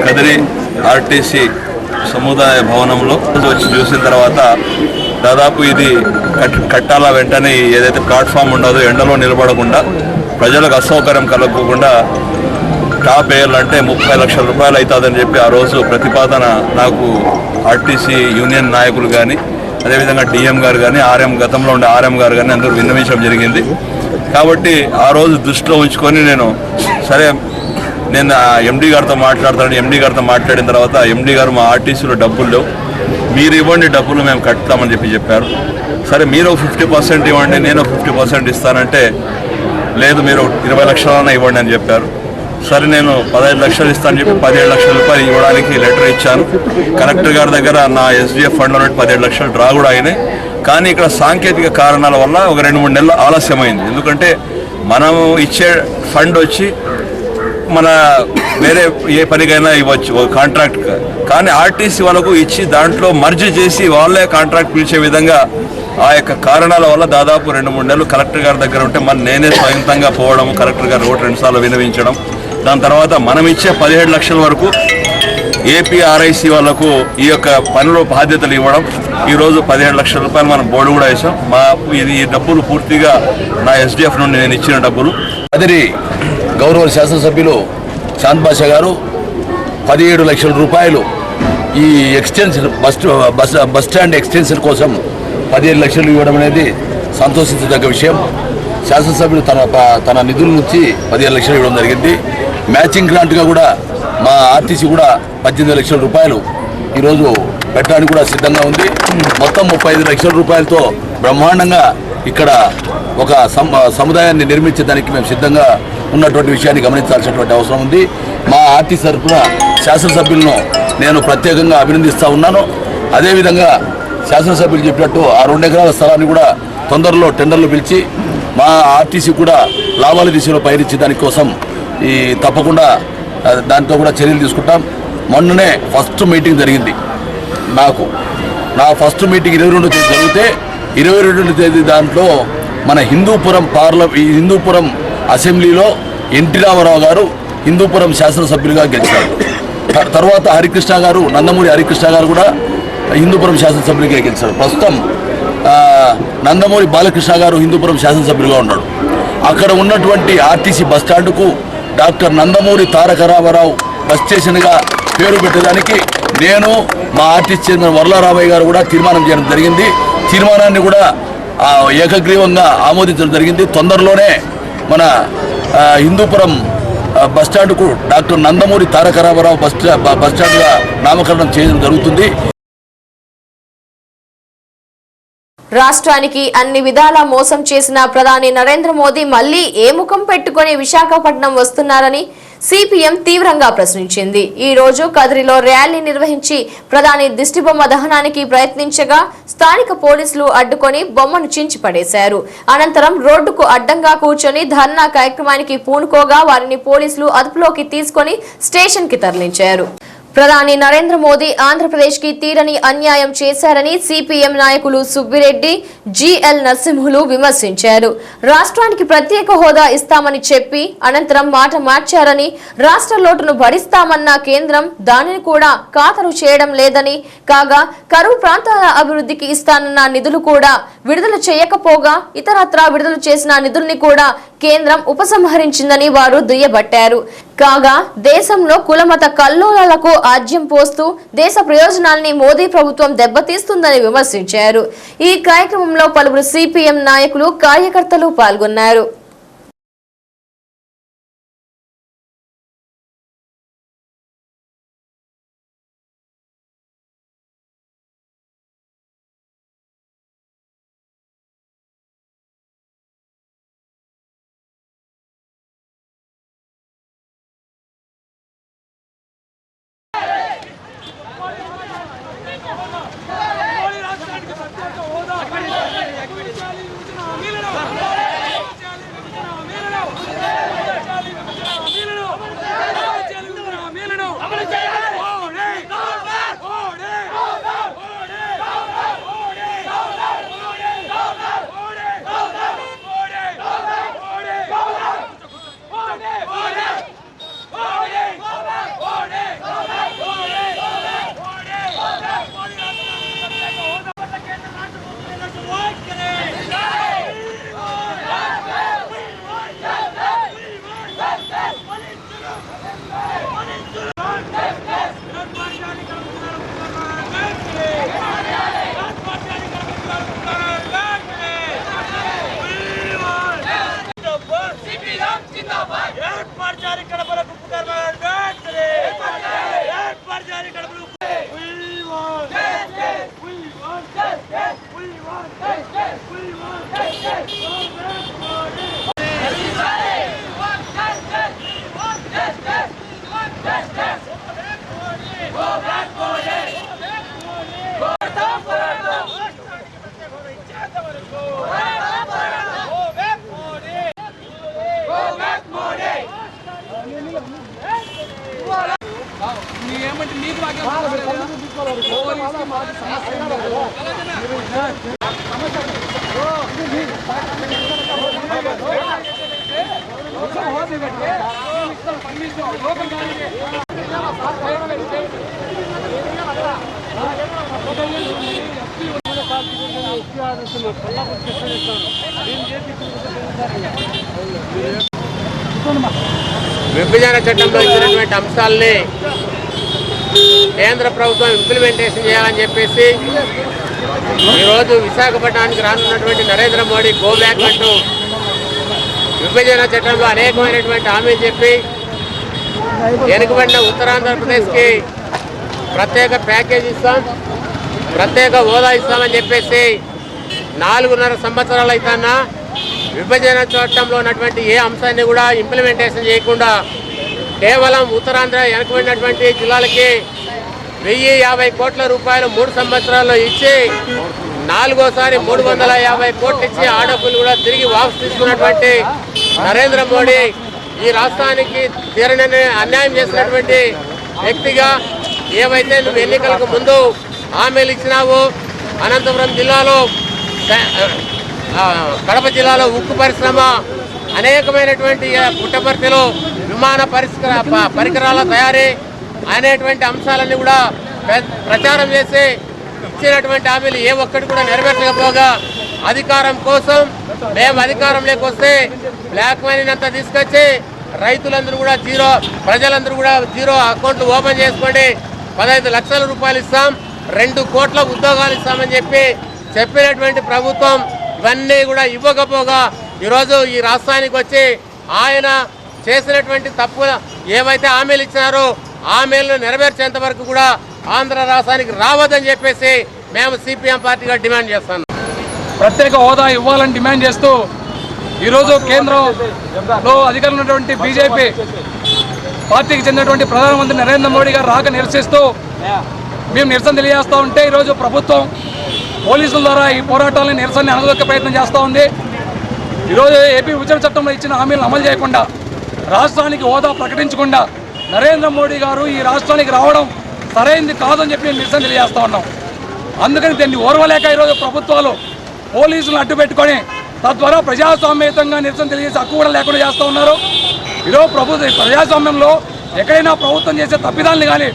కదిరి ఆర్టీసీ సముదాయ భవనంలో వచ్చి చూసిన తర్వాత దాదాపు ఇది కట్టాల వెంటనే ఏదైతే ప్లాట్ఫామ్ ఉండదో ఎండలో నిలబడకుండా ప్రజలకు అసౌకర్యం కలగకుండా టాప్ వేయాలంటే 30 లక్షల రూపాయలు అవుతుందని చెప్పి ఆ రోజు ప్రతిపాదన నాకు ఆర్టీసీ యూనియన్ నాయకులు కానీ అదేవిధంగా డిఎం గారు కానీ గతంలో ఉండే ఆర్ఎం గారు కానీ అందరూ విన్నవించడం జరిగింది. కాబట్టి ఆ రోజు దృష్టిలో ఉంచుకొని నేను ఎండీ గారితో మాట్లాడతాను. ఎండీ గారితో మాట్లాడిన తర్వాత ఎండీ గారు మా ఆర్టీసీలో డబ్బులు లేవు, మీరు ఇవ్వండి డబ్బులు మేము కట్టుతామని చెప్పారు. సరే మీరు 50% ఇవ్వండి, నేను 50% ఇస్తానంటే లేదు మీరు 20 లక్షలన్నా ఇవ్వండి అని చెప్పారు. సరే నేను 15 లక్షలు ఇస్తానని చెప్పి 17 లక్షల రూపాయలు ఇవ్వడానికి లెటర్ ఇచ్చాను. కలెక్టర్ గారి దగ్గర నా ఎస్డిఎఫ్ ఫండ్లో 17 లక్షలు డ్రా కూడా అయినాయి. కానీ ఇక్కడ సాంకేతిక కారణాల వల్ల ఒక 2-3 నెలలు ఆలస్యమైంది. ఎందుకంటే మనం ఇచ్చే ఫండ్ వచ్చి మన వేరే ఏ పనికైనా ఇవ్వచ్చు కాంట్రాక్ట్, కానీ ఆర్టీసీ వాళ్ళకు ఇచ్చి దాంట్లో మర్జ్ చేసి వాళ్ళే కాంట్రాక్ట్ పిలిచే విధంగా ఆ యొక్క కారణాల వల్ల దాదాపు 2-3 నెలలు కలెక్టర్ గారి దగ్గర ఉంటే నేనే స్వయంతంగా పోవడం, కలెక్టర్ గారు 2 సార్లు విన్నవించడం, దాని తర్వాత మనం ఇచ్చే 17 లక్షల వరకు ఏపీఆర్ఐసి వాళ్ళకు ఈ యొక్క పనుల బాధ్యతలు ఇవ్వడం. ఈరోజు 17 లక్షల రూపాయలు మనం బోర్డు కూడా వేసాం. ఈ డబ్బులు పూర్తిగా నా ఎస్డిఎఫ్ నుండి నేను ఇచ్చిన డబ్బులు. కదిరి గౌరవ శాసనసభ్యులు చాంద్ బాషా గారు 17 లక్షల రూపాయలు ఈ ఎక్స్టెన్షన్ బస్ స్టాండ్ ఎక్స్టెన్షన్ కోసం 17 లక్షలు ఇవ్వడం అనేది సంతోషించదగ్గ విషయం. శాసనసభ్యులు తన నిధుల నుంచి 17 లక్షలు ఇవ్వడం జరిగింది. మ్యాచింగ్ గ్రాంట్గా కూడా మా ఆర్టీసీ కూడా 18 లక్షల రూపాయలు ఈరోజు పెట్టడానికి కూడా సిద్ధంగా ఉంది. మొత్తం 35 లక్షల రూపాయలతో బ్రహ్మాండంగా ఇక్కడ ఒక సముదాయాన్ని నిర్మించడానికి మేము సిద్ధంగా ఉన్నటువంటి విషయాన్ని గమనించాల్సినటువంటి అవసరం ఉంది. మా ఆర్టీసీ తరఫున శాసనసభ్యులను నేను ప్రత్యేకంగా అభినందిస్తూ ఉన్నాను. అదేవిధంగా శాసనసభ్యులు చెప్పినట్టు ఆ 2 ఎకరాల స్థలాన్ని కూడా తొందరలో టెండర్లు పిలిచి మా ఆర్టీసీ కూడా లాభాల దిశలో పయనించే దానికోసం తప్పకుండా దాంతో కూడా చర్యలు తీసుకుంటాం. మొన్ననే ఫస్ట్ మీటింగ్ జరిగింది. నా ఫస్ట్ మీటింగ్ 22వ తేదీ జరిగితే 22వ తేదీ దాంట్లో మన హిందూపురం అసెంబ్లీలో ఎన్టీ రామారావు గారు హిందూపురం శాసనసభ్యులుగా గెలిచారు. తర్వాత హరికృష్ణ గారు, నందమూరి హరికృష్ణ గారు కూడా హిందూపురం శాసనసభ్యులుగా గెలిచారు. ప్రస్తుతం నందమూరి బాలకృష్ణ గారు హిందూపురం శాసనసభ్యులుగా ఉన్నాడు. అక్కడ ఉన్నటువంటి RTC బస్టాండ్కు doctor Nandamuri Taraka Ramarao bus స్టేషన్గా పేరు పెట్టడానికి నేను మా ఆర్టీసీ చైర్మన్ వరలరామయ్య గారు కూడా తీర్మానం చేయడం జరిగింది. తీర్మానాన్ని కూడా ఏకగ్రీవంగా ఆమోదించడం జరిగింది. తొందరలోనే మన హిందూపురం బస్టాండ్కు డాక్టర్ నందమూరి తారక రామారావు బస్టాండ్గా నామకరణం చేయడం జరుగుతుంది. రాష్ట్రానికి అన్ని విధాలా మోసం చేసిన ప్రధాని నరేంద్ర మోదీ మళ్లీ ఏ ముఖం పెట్టుకుని విశాఖపట్నం వస్తున్నారని సిపిఎం తీవ్రంగా ప్రశ్నించింది. ఈ రోజు కదిరిలో ర్యాలీ నిర్వహించి ప్రధాని దిష్టిబొమ్మ దహనానికి ప్రయత్నించగా స్థానిక పోలీసులు అడ్డుకొని బొమ్మను చించి పడేశారు. అనంతరం రోడ్డుకు అడ్డంగా కూర్చొని ధర్నా కార్యక్రమానికి పూనుకోగా వారిని పోలీసులు అదుపులోకి తీసుకొని స్టేషన్ కి తరలించారు. ప్రధాని నరేంద్ర మోదీ ఆంధ్రప్రదేశ్ కి తీరని అన్యాయం చేశారని సిపిఎం నాయకులు సుబ్బిరెడ్డి, జిఎల్ నరసింహులు విమర్శించారు. రాష్ట్రానికి ప్రత్యేక హోదా ఇస్తామని చెప్పి అనంతరం మాట మార్చారని, రాష్ట్ర లోటును భరిస్తామన్న కేంద్రం దానిని కూడా ఖాతరు చేయడం లేదని, కాగా కరువు ప్రాంతాల అభివృద్ధికి ఇస్తానన్న నిధులు కూడా విడుదల చేయకపోగా ఇతరత్రా విడుదల చేసిన నిధుల్ని కూడా కేంద్రం ఉపసంహరించిందని వారు దుయ్యబట్టారు. కాగా దేశంలో కులమత కల్లోలాలకు ఆజ్యం పోస్తూ దేశ ప్రయోజనాల్ని మోదీ ప్రభుత్వం దెబ్బతీస్తుందని విమర్శించారు. ఈ కార్యక్రమంలో పలువురు సిపిఎం నాయకులు, కార్యకర్తలు పాల్గొన్నారు. విభజన చట్టంలో ఇచ్చినటువంటి అంశాలని కేంద్ర ప్రభుత్వం ఇంప్లిమెంటేషన్ చేయాలని చెప్పేసి ఈరోజు విశాఖపట్నానికి రానున్నటువంటి నరేంద్ర మోడీ గో బ్యాక్ అంటూ విభజన చట్టంలో అనేకమైనటువంటి హామీలు చెప్పి వెనుకబడిన ఉత్తరాంధ్రప్రదేశ్కి ప్రత్యేక ప్యాకేజ్ ఇస్తాం, ప్రత్యేక హోదా ఇస్తామని చెప్పేసి 4.5 సంవత్సరాలు అయితేనా విభజన చట్టంలో ఉన్నటువంటి ఏ అంశాన్ని కూడా ఇంప్లిమెంటేషన్ చేయకుండా కేవలం ఉత్తరాంధ్ర వెనుకబడినటువంటి జిల్లాలకి 1050 కోట్ల రూపాయలు 3 సంవత్సరాల్లో ఇచ్చి 4వసారి 350 కోట్లు ఇచ్చి ఆ డబ్బులు కూడా తిరిగి వాపసు తీసుకున్నటువంటి నరేంద్ర మోడీ ఈ రాష్ట్రానికి తీరని అన్యాయం చేసినటువంటి వ్యక్తిగా ఏవైతే నువ్వు ఎన్నికలకు ముందు హామీలు ఇచ్చినావో అనంతపురం జిల్లాలో కడప జిల్లాలో ఉక్కు పరిశ్రమ అనేకమైనటువంటి పుట్టపర్తిలో విమాన పరికరాల తయారీ అనేటువంటి అంశాలన్నీ కూడా ప్రచారం చేసి ఇచ్చినటువంటి హామీలు ఏ ఒక్కటి కూడా నెరవేర్చకపోగా అధికారం కోసం మేము అధికారంలోకి వస్తే బ్లాక్ మనీని అంతా తీసుకొచ్చి రైతులందరూ కూడా ప్రజలందరూ కూడా జీరో అకౌంట్లు ఓపెన్ చేసుకోండి 15 లక్షల రూపాయలు ఇస్తాం 2 కోట్ల ఉద్యోగాలు ఇస్తామని చెప్పినటువంటి ప్రభుత్వం ఇవన్నీ కూడా ఇవ్వకపోగా ఈరోజు ఈ రాష్ట్రానికి వచ్చి ఆయన చేసినటువంటి తప్పు ఏవైతే హామీలు ఇచ్చినారో హామీలను నెరవేర్చేంత వరకు కూడా ఆంధ్ర రాష్ట్రానికి రావద్దని చెప్పేసి మేము సిపిఎం పార్టీగా డిమాండ్ చేస్తాను. ప్రత్యేక హోదా ఇవ్వాలని డిమాండ్ చేస్తూ ఈరోజు కేంద్రంలో అధికారంలో ఉన్నటువంటి బీజేపీ పార్టీకి చెందినటువంటి ప్రధానమంత్రి నరేంద్ర మోడీ గారు రాక నిరసిస్తూ మేము నిరసన తెలియజేస్తూ ఉంటే ఈరోజు ప్రభుత్వం పోలీసుల ద్వారా ఈ పోరాటాలను నిరసన అణగదొక్కే ప్రయత్నం చేస్తూ ఉంది. ఈరోజు ఏపీ విభజన చట్టంలో ఇచ్చిన హామీలను అమలు చేయకుండా రాష్ట్రానికి హోదా ప్రకటించకుండా నరేంద్ర మోడీ గారు ఈ రాష్ట్రానికి రావడం సరైనది కాదని చెప్పి నిరసన తెలియజేస్తూ ఉన్నాం. అందుకని దీన్ని ఓర్వలేక ఈరోజు ప్రభుత్వాలు పోలీసులను అడ్డు పెట్టుకొని తద్వారా ప్రజాస్వామ్యయుతంగా నిరసన తెలియజేసే హక్కు కూడా లేకుండా చేస్తూ ఉన్నారు. ఈరోజు ప్రజాస్వామ్యంలో ఎక్కడైనా ప్రభుత్వం చేసే తప్పిదాలను కానీ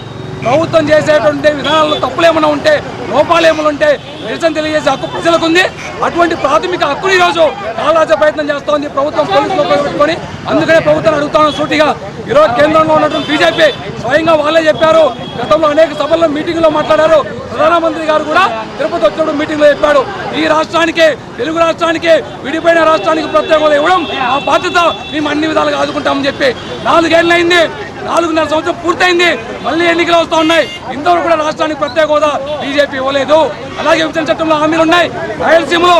ప్రభుత్వం చేసేటువంటి విధానాల్లో తప్పులు ఏమైనా ఉంటే లోపాలు ఏమైనా ఉంటే నిరసన తెలియజేసే హక్కు ప్రజలకు ఉంది. అటువంటి ప్రాథమిక హక్కుని ఈరోజు కాలాచే ప్రయత్నం చేస్తోంది ప్రభుత్వం పోలీసులు పెట్టుకొని. అందుకనే ప్రభుత్వాన్ని అడుగుతాను సూటిగా, ఈరోజు కేంద్రంలో ఉన్నటువంటి బీజేపీ స్వయంగా వాళ్ళే చెప్పారు. గతంలో అనేక సభల్లో మీటింగ్లో మాట్లాడారు. ప్రధానమంత్రి గారు కూడా తిరుపతి వచ్చినప్పుడు మీటింగ్లో చెప్పాడు, ఈ రాష్ట్రానికి తెలుగు రాష్ట్రానికి విడిపోయిన రాష్ట్రానికి ప్రత్యేక హోదా ఇవ్వడం ఆ బాధ్యత మేము అన్ని విధాలుగా ఆదుకుంటామని చెప్పి 4 ఏళ్ళు అయింది. 4.5 సంవత్సరం పూర్తయింది. మళ్ళీ ఎన్నికలు వస్తూ ఉన్నాయి. ఇంతవరకు కూడా రాష్ట్రానికి ప్రత్యేక హోదా బీజేపీ ఇవ్వలేదు. అలాగే విభజన చట్టంలో హామీలు ఉన్నాయి. రాయలసీమలో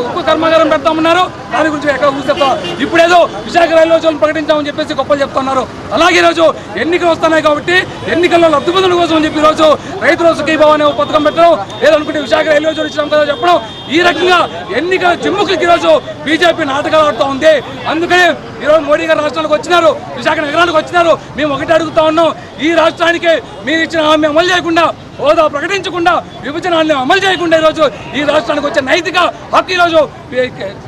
ఉక్కు కర్మాగారం పెడతామన్నారు. దాని గురించి ఎక్కడ కూర్చొని ఇప్పుడేదో విశాఖ రైల్వే జోన్ ప్రకటించామని చెప్పేసి గొప్పలు చెప్తున్నారు. అలాగే ఈరోజు ఎన్నికలు వస్తున్నాయి కాబట్టి ఎన్నికల్లో లబ్ధి పొందడం కోసం అని చెప్పి ఈరోజు రైతుల సుఖీభావం అనే పథకం పెట్టడం, లేదనుకుంటే విశాఖ రైల్వే జోన్ ఇచ్చినాం కదా చెప్పడం, ఈ రకంగా ఎన్నికల జిమ్ముకి ఈరోజు బీజేపీ నాటకాలు ఆడుతూ ఉంది. అందుకనే ఈరోజు మోడీ గారు రాష్ట్రానికి వచ్చినారు, విశాఖ నగరానికి వచ్చినారు. మేము ఒకటి అడుగుతా ఉన్నాం, ఈ రాష్ట్రానికి మీరు ఇచ్చిన హామీ అమలు చేయకుండా, హోదా ప్రకటించకుండా, విభజనాన్ని అమలు చేయకుండా ఈరోజు ఈ రాష్ట్రానికి వచ్చే నైతిక హక్కు ఈరోజు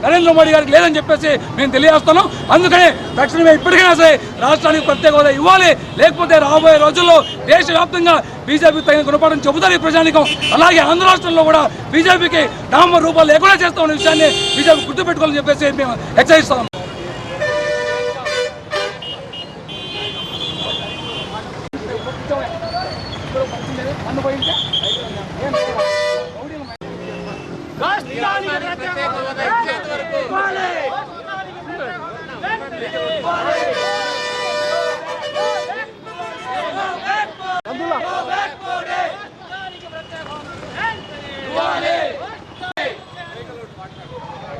నరేంద్ర మోడీ గారికి లేదని చెప్పేసి మేము తెలియజేస్తున్నాం. అందుకనే తక్షణమే ఇప్పటికైనా సరే రాష్ట్రానికి ప్రత్యేక హోదా ఇవ్వాలి. లేకపోతే రాబోయే రోజుల్లో దేశవ్యాప్తంగా బీజేపీ తగిన గుణపాఠం చెబుతారు ఈ ప్రజానికం. అలాగే ఆంధ్ర రాష్ట్రంలో కూడా బీజేపీకి నామ రూపాలు లేకుండా చేస్తామనే విషయాన్ని బీజేపీ గుర్తుపెట్టుకోవాలని చెప్పేసి మేము హెచ్చరిస్తాం.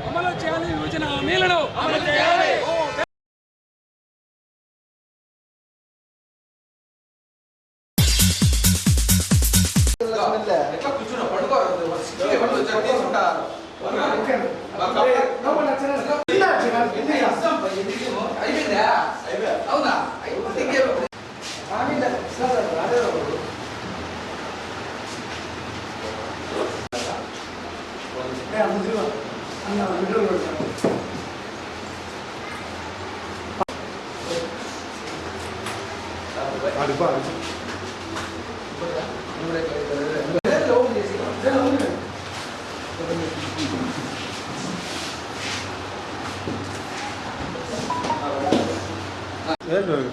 అమలు చేయాలి, విభజన హామీలను అమలు చేయాలి.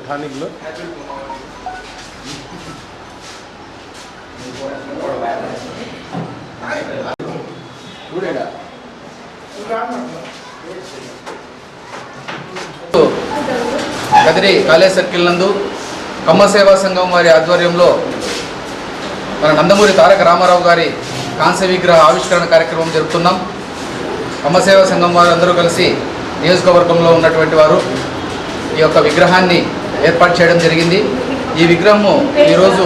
స్థానికులు కదిరి కాలేజ్ సర్కిల్ నందు కమ్మ సేవా సంఘం వారి ఆధ్వర్యంలో మన నందమూరి తారక రామారావు గారి కాంస్య విగ్రహ ఆవిష్కరణ కార్యక్రమం జరుపుతున్నాం. అమ్మ సేవా సంఘం వారు అందరూ కలిసి నియోజకవర్గంలో ఉన్నటువంటి వారు ఈ యొక్క విగ్రహాన్ని ఏర్పాటు చేయడం జరిగింది. ఈ విగ్రహము ఈరోజు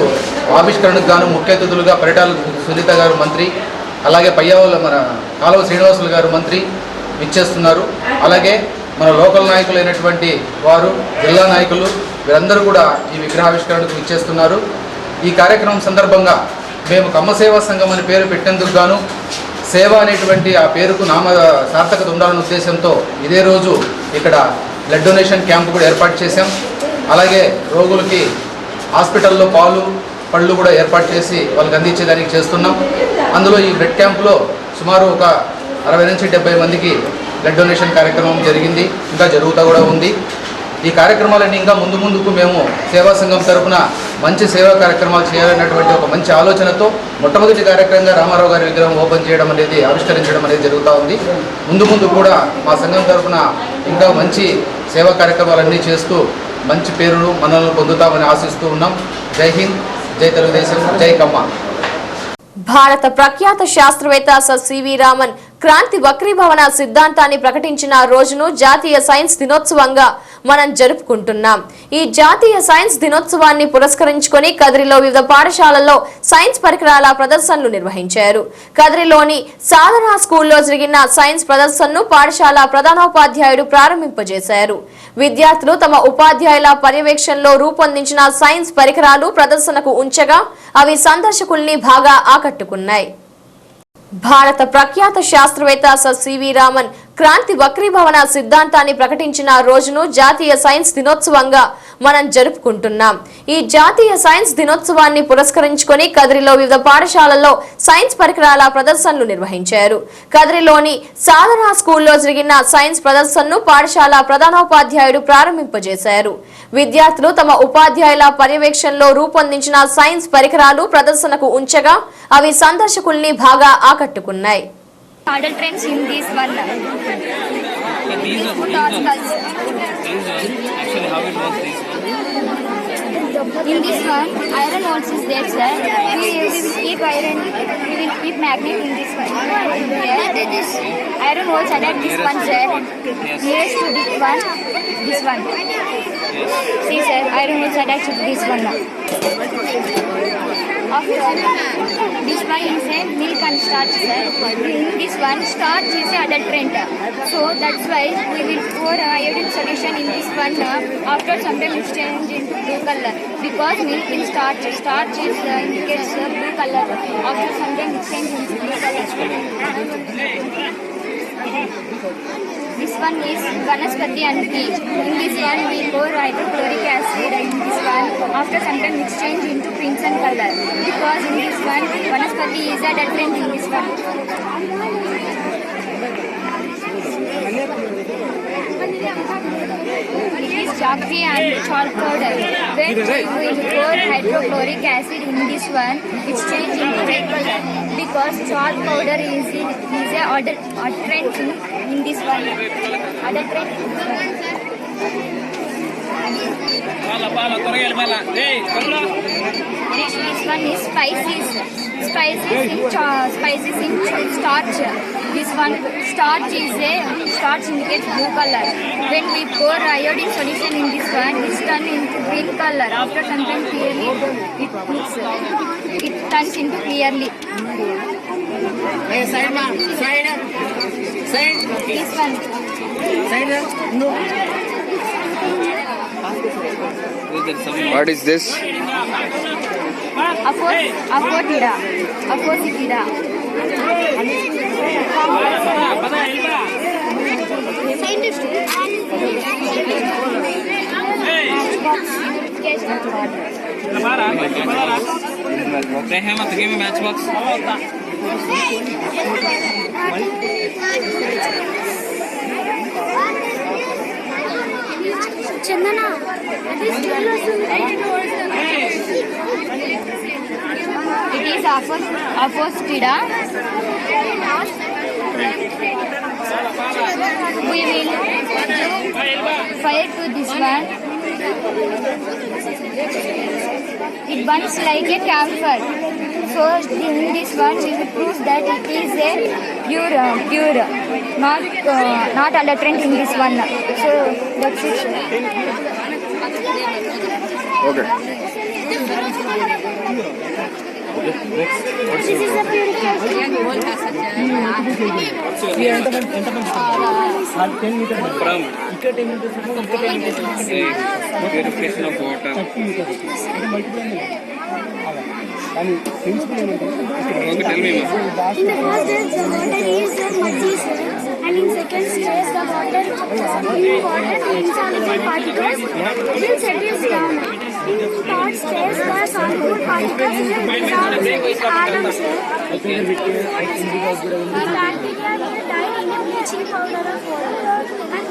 ఆవిష్కరణకు గాను ముఖ్య అతిథులుగా పరిటాల సునీత గారు మంత్రి, అలాగే పయ్యావుల మన కాలువ శ్రీనివాసులు గారు మంత్రి విచ్చేస్తున్నారు. అలాగే మన లోకల్ నాయకులైనటువంటి వారు, జిల్లా నాయకులు వీరందరూ కూడా ఈ విగ్రహావిష్కరణకు విచ్చేస్తున్నారు. ఈ కార్యక్రమం సందర్భంగా మేము కమ్మ సేవా సంఘం అని పేరు పెట్టేందుకు గాను సేవ అనేటువంటి ఆ పేరుకు సార్థకత ఉండాలనే ఉద్దేశంతో ఇదే రోజు ఇక్కడ బ్లడ్ డొనేషన్ క్యాంపు కూడా ఏర్పాటు చేశాం. అలాగే రోగులకి హాస్పిటల్లో పాలు పళ్ళు కూడా ఏర్పాటు చేసి వాళ్ళకి అందించేదానికి చేస్తున్నాం. అందులో ఈ బ్లడ్ క్యాంపులో సుమారు ఒక 60 నుంచి 70 మందికి బ్లడ్ డొనేషన్ కార్యక్రమం జరిగింది, ఇంకా జరుగుతూ కూడా ఉంది. ఈ కార్యక్రమాలన్నీ ఇంకా ముందుకు మేము సేవా సంఘం తరఫున మంచి సేవా కార్యక్రమాలు చేయాలన్నటువంటి ఒక మంచి ఆలోచనతో మొట్టమొదటి కార్యక్రమంగా రామారావు గారి విగ్రహం ఓపెన్ చేయడం అనేది, ఆవిష్కరించడం అనేది జరుగుతూ ఉంది. ముందు కూడా మా సంఘం తరఫున ఇంకా మంచి సేవా కార్యక్రమాలన్నీ చేస్తూ మంచి పేరును మనల్ని పొందుతామని ఆశిస్తూ ఉన్నాం. జై హింద్, జై తెలుగుదేశం, జై కమ్మ. భారత ప్రఖ్యాత శాస్త్రవేత్త సర్ సివి రామన్ క్రాంతి వక్రీభవన సిద్ధాంతాన్ని ప్రకటించిన రోజును జాతీయ సైన్స్ దినోత్సవంగా మనం జరుపుకుంటున్నాం. ఈ జాతీయ సైన్స్ దినోత్సవాన్ని పురస్కరించుకొని కదిరిలో వివిధ పాఠశాలల్లో సైన్స్ పరికరాల ప్రదర్శనలు నిర్వహించారు. కదిరిలోని సాధన స్కూల్లో జరిగిన సైన్స్ ప్రదర్శనను పాఠశాల ప్రధానోపాధ్యాయుడు ప్రారంభింపజేశారు. విద్యార్థులు తమ ఉపాధ్యాయుల పర్యవేక్షణలో రూపొందించిన సైన్స్ పరికరాలు ప్రదర్శనకు ఉంచగా అవి సందర్శకుల్ని బాగా ఆకట్టుకున్నాయి. భారత ప్రఖ్యాత శాస్త్రవేత్త సర్ సివి రామన్ క్రాంతి వక్రీభవన సిద్ధాంతాన్ని ప్రకటించిన రోజును జాతీయ సైన్స్ దినోత్సవంగా మనం జరుపుకుంటున్నాం. ఈ జాతీయ సైన్స్ దినోత్సవాన్ని పురస్కరించుకొని కదిరిలో వివిధ పాఠశాలల్లో సైన్స్ పరికరాల ప్రదర్శనలు నిర్వహించారు. కదిరిలోని సాధన స్కూల్లో జరిగిన సైన్స్ ప్రదర్శనను పాఠశాల ప్రధానోపాధ్యాయుడు ప్రారంభింపజేశారు. విద్యార్థులు తమ ఉపాధ్యాయుల పర్యవేక్షణలో రూపొందించిన సైన్స్ పరికరాలు ప్రదర్శనకు ఉంచగా అవి సందర్శకుల్ని బాగా ఆకట్టుకున్నాయి. Model trends in this one. Actually, how it works is In this one, iron holes is there, sir. We will keep iron. We will keep magnet in this one. Here, this iron holes attached this one, sir. Nearest to this one. See, sir, iron holes attached to this one. After this one is a milk and starch, sir. This one starch is a adulterant. So that's why we will pour iodine solution in this one. After some time it change into blue color because milk in starch. Starch is indicates blue color. After some time it change into blue color. This one is vanaspati and tea. In this one we pour hydrochloric acid in this one. After some time it change into crimson color because in this one vanaspati is a adulterant in this one. It is jaggery and chalk powder. When we pour hydrochloric acid in this one, it changes into red color because chalk powder is a adulterant in this one. Adulterant. This one is spices. Spices in starch. This one starch indicates blue color. When we pour iodine solution in this one, it's turned into green color. After some time clearly it turns into clearly. This one. No. What is this? Aphotida. Give me matchbox. Chandana. It is Aphotida. We will fire to this one. it burns like a camphor. So in this one we will prove that it is a pure, not adulterant in this one. So that's it, sir. Okay. This is a purification. Purification of water. Okay, tell me, In the first stage, the water is muddy, sir. And in second stage, the water, in water, the insoluble particles will settle down. In third stage, the soluble particles will dissolve in atom, sir. The bacteria will die in a bleaching powder of water and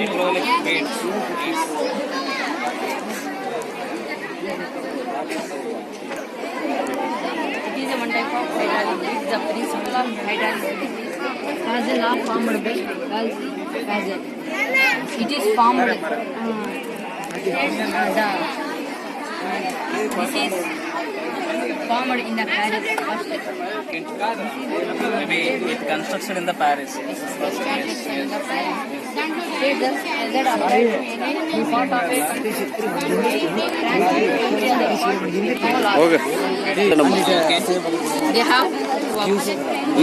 hydraulic paints. It is a one type of hydraulic. The principle of hydraulic has a law formed by Gauss. It is formed. This is formed in the Paris. Maybe it constructed in the Paris. Okay. They have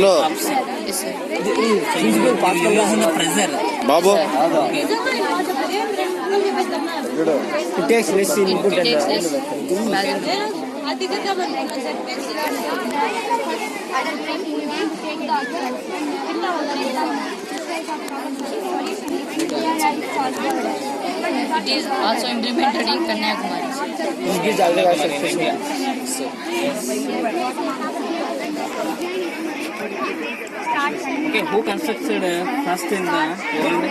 No. Yes, sir. Using the pressure. Babu. It takes less input It takes less. It is also implemented in Kanyakumari. Okay, who constructed first in the world?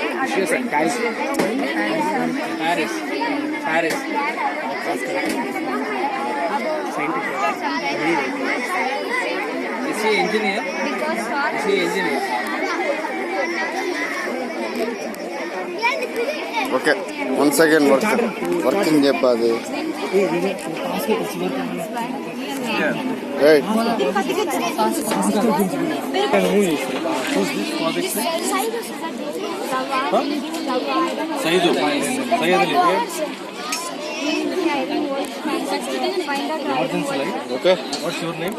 Paris. Is he engineer? Okay, once again working చెప్పాది Right. Okay. What's your name?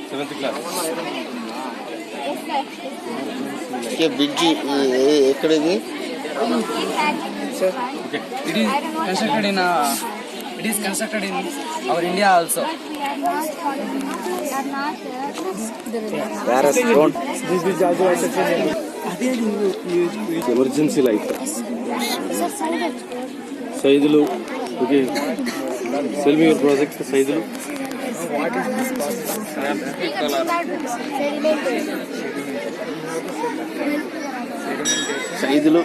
Seventh class. Bridge ఎక్కడిది? Okay. It is constructed in our India also. Emergency light సైజులు. Okay, tell me your project సైజులు. సైజులు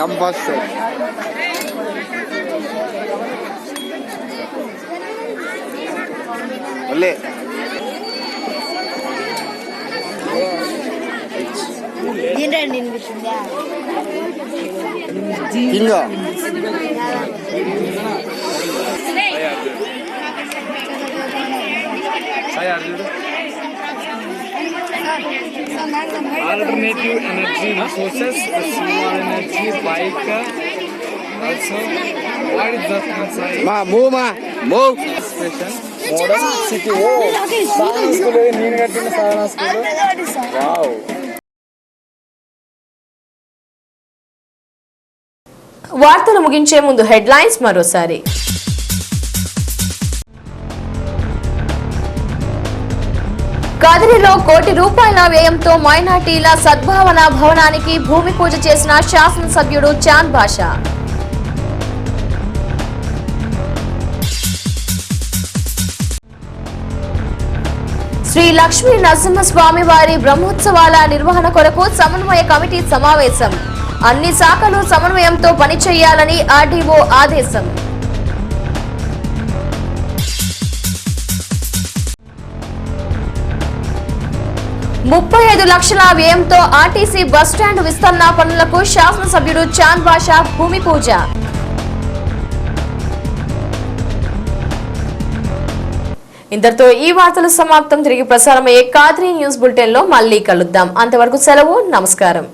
compass ఒళ్ళే ఇంకా Alternative energy resources, solar energy, bike. Also, what is that inside? Move. Modern city. Oh, Sadhana school. నేను కట్టిన సాధన school. Wow. వార్తలు ముగించే ముందు హెడ్లైన్స్ మరోసారి. కదిరిలో ₹1 కోటి వ్యయంతో మైనార్టీల సద్భావన భవనానికి భూమి పూజ చేసిన శాసనసభ్యుడు చాంద్ బాషా. శ్రీ లక్ష్మీ నరసింహస్వామి వారి బ్రహ్మోత్సవాల నిర్వహణ కొరకు సమన్వయ కమిటీ సమావేశం. అన్ని శాఖలు సమన్వయంతో పనిచేయాలని ఆర్డీఓ ఆదేశం. ₹35 లక్షల వ్యయంతో ఆర్టీసీ బస్టాండ్ విస్తరణ పనులకు శాసనసభ్యుడు చాంద్ బాషా భూమి పూజ. ఇంతటితో ఈ వార్తలు సమాప్తం. తిరిగి ప్రసారమయ్యే కాద్రీ న్యూస్ బులెటిన్ లో మళ్ళీ కలుద్దాం. అంతవరకు సెలవు. నమస్కారం.